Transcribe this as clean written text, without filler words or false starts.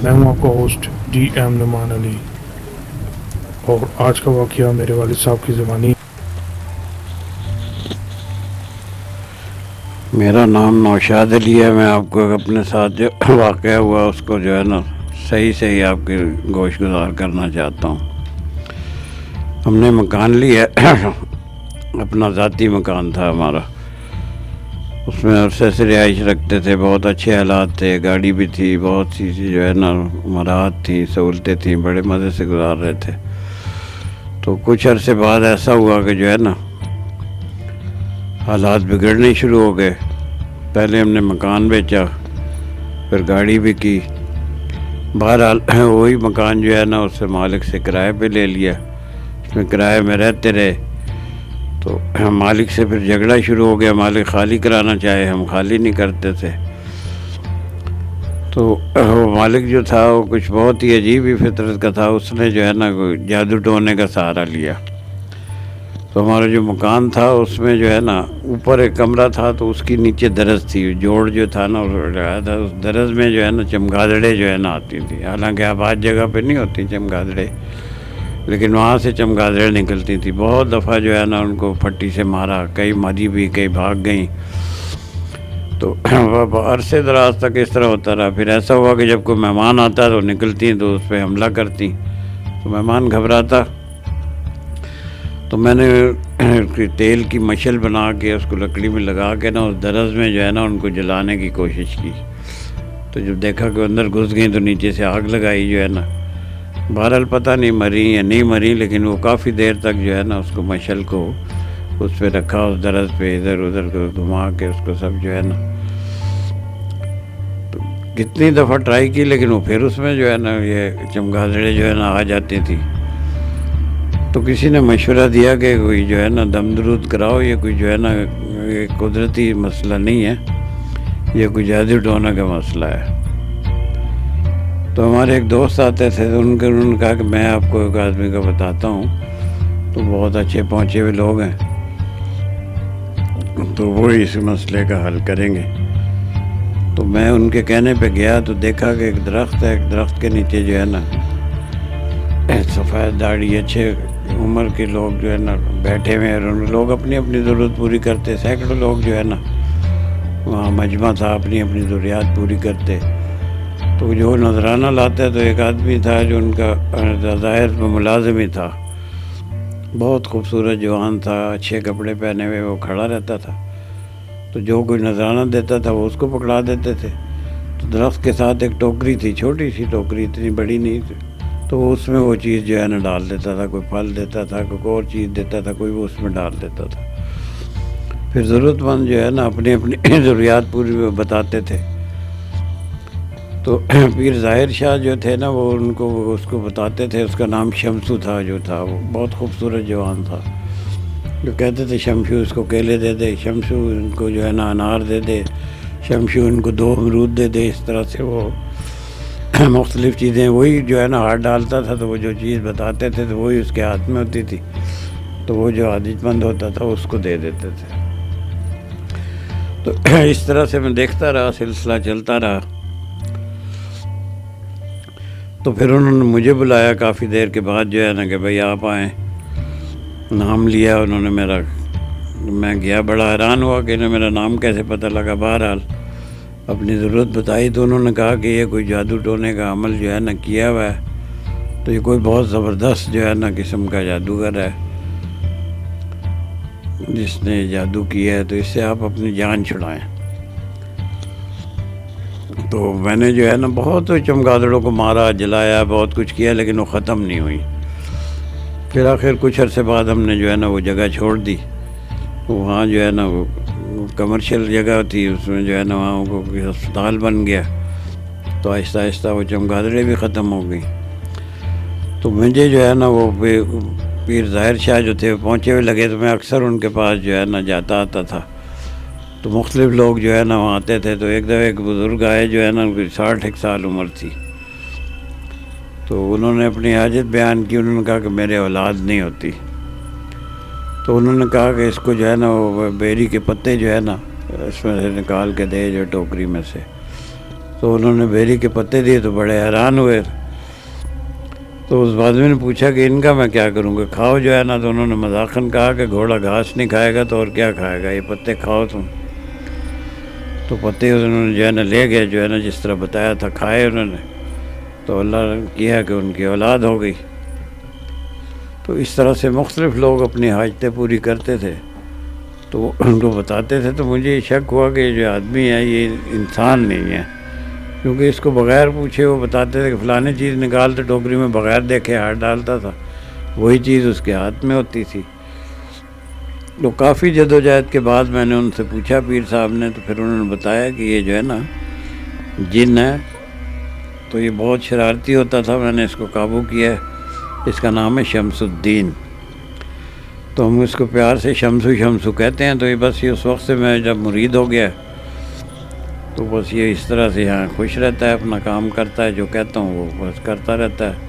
میں ہوں آپ کا ہوسٹ ڈی ایم نعمان علی، اور آج کا واقعہ میرے والد صاحب کی زبانی۔ میرا نام نوشاد علی ہے۔ میں آپ کو اپنے ساتھ جو واقعہ ہوا اس کو جو ہے نا صحیح آپ کی گوش گزار کرنا چاہتا ہوں۔ ہم نے مکان لیا اپنا ذاتی مکان تھا ہمارا، اس میں عرصے سے رہائش رکھتے تھے، بہت اچھے حالات تھے، گاڑی بھی تھی، بہت سی جو ہے نا مراحت تھیں، سہولتیں تھیں، بڑے مزے سے گزار رہے تھے۔ تو کچھ عرصے بعد ایسا ہوا کہ جو ہے نا حالات بگڑنے شروع ہو گئے۔ پہلے ہم نے مکان بیچا، پھر گاڑی بھی کی، بہرحال وہی مکان جو ہے نا اس سے مالک سے کرائے پہ لے لیا، اس میں کرائے میں رہتے رہے۔ تو مالک سے پھر جھگڑا شروع ہو گیا، مالک خالی کرانا چاہے، ہم خالی نہیں کرتے تھے۔ تو وہ مالک جو تھا وہ کچھ بہت ہی عجیب ہی فطرت کا تھا، اس نے جو ہے نا کوئی جادو ٹونے کا سہارا لیا۔ تو ہمارا جو مکان تھا اس میں جو ہے نا اوپر ایک کمرہ تھا، تو اس کی نیچے درز تھی، جوڑ جو تھا نا اس درز میں جو ہے نا چمگادڑیں جو ہے نا آتی تھیں، حالانکہ آباد جگہ پہ نہیں ہوتی چمگادڑیں، لیکن وہاں سے چمگادڑیں نکلتی تھیں۔ بہت دفعہ جو ہے نا ان کو پھٹی سے مارا، کئی مری بھی، کئی بھاگ گئیں۔ تو عرصے دراز تک اس طرح ہوتا رہا۔ پھر ایسا ہوا کہ جب کوئی مہمان آتا تو نکلتی تو اس پہ حملہ کرتی، تو مہمان گھبراتا۔ تو میں نے تیل کی مشل بنا کے اس کو لکڑی میں لگا کے نا اس درز میں جو ہے نا ان کو جلانے کی کوشش کی۔ تو جب دیکھا کہ اندر گھس گئیں تو نیچے سے آگ لگائی جو ہے نا۔ بہرحال پتہ نہیں مری یا نہیں مری، لیکن وہ کافی دیر تک جو ہے نا اس کو مشل کو اس پہ رکھا، اس درز پہ ادھر ادھر کو گھما کے اس کو سب جو ہے نا، تو کتنی دفعہ ٹرائی کی، لیکن وہ پھر اس میں جو ہے نا یہ چمگادڑیں جو ہے نا آ جاتی تھی۔ تو کسی نے مشورہ دیا کہ کوئی جو ہے نا دم درود کراؤ، یہ کوئی جو ہے نا یہ قدرتی مسئلہ نہیں ہے، یہ کوئی جادو ٹونا کا مسئلہ ہے۔ تو ہمارے ایک دوست آتے تھے، تو انہوں نے کہا کہ میں آپ کو ایک آدمی کا بتاتا ہوں، تو بہت اچھے پہنچے ہوئے لوگ ہیں، تو وہ اس مسئلے کا حل کریں گے۔ تو میں ان کے کہنے پہ گیا تو دیکھا کہ ایک درخت ہے، ایک درخت کے نیچے جو ہے نا سفید داڑھی اچھے عمر کے لوگ جو ہے نا بیٹھے ہوئے ہیں، اور لوگ اپنی اپنی ضرورت پوری کرتے، سینکڑوں لوگ جو ہے نا وہاں مجمع تھا، اپنی اپنی ضروریات پوری کرتے۔ تو جو نذرانہ لاتے تو ایک آدمی تھا جو ان کا ظاہر میں ملازم ہی تھا، بہت خوبصورت جوان تھا، اچھے کپڑے پہنے ہوئے، وہ کھڑا رہتا تھا۔ تو جو کوئی نذرانہ دیتا تھا وہ اس کو پکڑا دیتے تھے۔ تو درخت کے ساتھ ایک ٹوکری تھی، چھوٹی سی ٹوکری، اتنی بڑی نہیں تھی، تو اس میں وہ چیز جو ہے نا ڈال دیتا تھا، کوئی پھل دیتا تھا، کوئی اور چیز دیتا تھا، کوئی وہ اس میں ڈال دیتا تھا۔ پھر ضرورت مند جو ہے نا اپنی اپنی ضروریات پوری بتاتے تھے۔ تو پیر ظاہر شاہ جو تھے نا وہ ان کو اس کو بتاتے تھے، اس کا نام شمسو تھا، جو تھا وہ بہت خوبصورت جوان تھا، جو کہتے تھے شمشو اس کو کیلے دے دے، شمشو ان کو جو ہے نا انار دے دے، شمشو ان کو 2 امرود دے دے۔ اس طرح سے وہ مختلف چیزیں، وہی جو ہے نا ہاتھ ڈالتا تھا تو وہ جو چیز بتاتے تھے تو وہی اس کے ہاتھ میں ہوتی تھی، تو وہ جو عادت مند ہوتا تھا اس کو دے دیتے تھے۔ تو اس طرح سے میں دیکھتا رہا، سلسلہ چلتا رہا۔ تو پھر انہوں نے مجھے بلایا کافی دیر کے بعد جو ہے نا کہ بھائی آپ آئیں، نام لیا انہوں نے میرا۔ میں گیا، بڑا حیران ہوا کہ انہیں میرا نام کیسے پتہ لگا۔ بہرحال اپنی ضرورت بتائی تو انہوں نے کہا کہ یہ کوئی جادو ٹونے کا عمل جو ہے نا کیا ہوا ہے، تو یہ کوئی بہت زبردست جو ہے نا قسم کا جادوگر ہے جس نے جادو کیا ہے، تو اس سے آپ اپنی جان چھڑائیں۔ تو میں نے جو ہے نا بہت چمگادڑوں کو مارا، جلایا، بہت کچھ کیا، لیکن وہ ختم نہیں ہوئی۔ پھر آخر کچھ عرصے بعد ہم نے جو ہے نا وہ جگہ چھوڑ دی۔ وہاں جو ہے نا وہ کمرشل جگہ تھی، اس میں جو ہے نا وہاں کو ہسپتال بن گیا، تو آہستہ آہستہ وہ چمگادڑیں بھی ختم ہو گئی۔ تو مجھے جو ہے نا وہ پیر ظاہر شاہ جو تھے پہنچے ہوئے لگے، تو میں اکثر ان کے پاس جو ہے نا جاتا آتا تھا۔ تو مختلف لوگ جو ہے نا وہاں آتے تھے۔ تو ایک دفعہ ایک بزرگ آئے جو ہے نا ان کی 60 سال عمر تھی، تو انہوں نے اپنی حاجت بیان کی۔ انہوں نے کہا کہ میرے اولاد نہیں ہوتی، تو انہوں نے کہا کہ اس کو جو ہے نا وہ بیری کے پتے جو ہے نا اس میں سے نکال کے دے جو ٹوکری میں سے۔ تو انہوں نے بیری کے پتے دیے تو بڑے حیران ہوئے. تو اس آدمی نے پوچھا کہ ان کا میں کیا کروں گا, کھاؤ جو ہے نا. تو انہوں نے مذاقاً کہا کہ گھوڑا گھاس نہیں کھائے گا تو اور کیا کھائے گا, یہ پتے کھاؤ تم. تو پتے انہوں نے جو ہے نا لے گئے, جو ہے نا جس طرح بتایا تھا کھائے انہوں نے. تو اللہ نے کیا کہ ان کی اولاد ہو گئی. تو اس طرح سے مختلف لوگ اپنی حاجتیں پوری کرتے تھے. تو ان کو بتاتے تھے. تو مجھے یہ شک ہوا کہ جو آدمی ہے یہ انسان نہیں ہے, کیونکہ اس کو بغیر پوچھے وہ بتاتے تھے کہ فلانی چیز نکال تو ٹوکری میں بغیر دیکھے ہاتھ ڈالتا تھا, وہی چیز اس کے ہاتھ میں ہوتی تھی. تو کافی جدوجہد کے بعد میں نے ان سے پوچھا پیر صاحب نے, تو پھر انہوں نے بتایا کہ یہ جو ہے نا جن ہے, تو یہ بہت شرارتی ہوتا تھا. میں نے اس کو قابو کیا ہے. اس کا نام ہے شمس الدین. تو ہم اس کو پیار سے شمسو شمسو کہتے ہیں. تو یہ بس یہ اس وقت سے میں جب مرید ہو گیا تو بس یہ اس طرح سے یہاں خوش رہتا ہے, اپنا کام کرتا ہے, جو کہتا ہوں وہ بس کرتا رہتا ہے.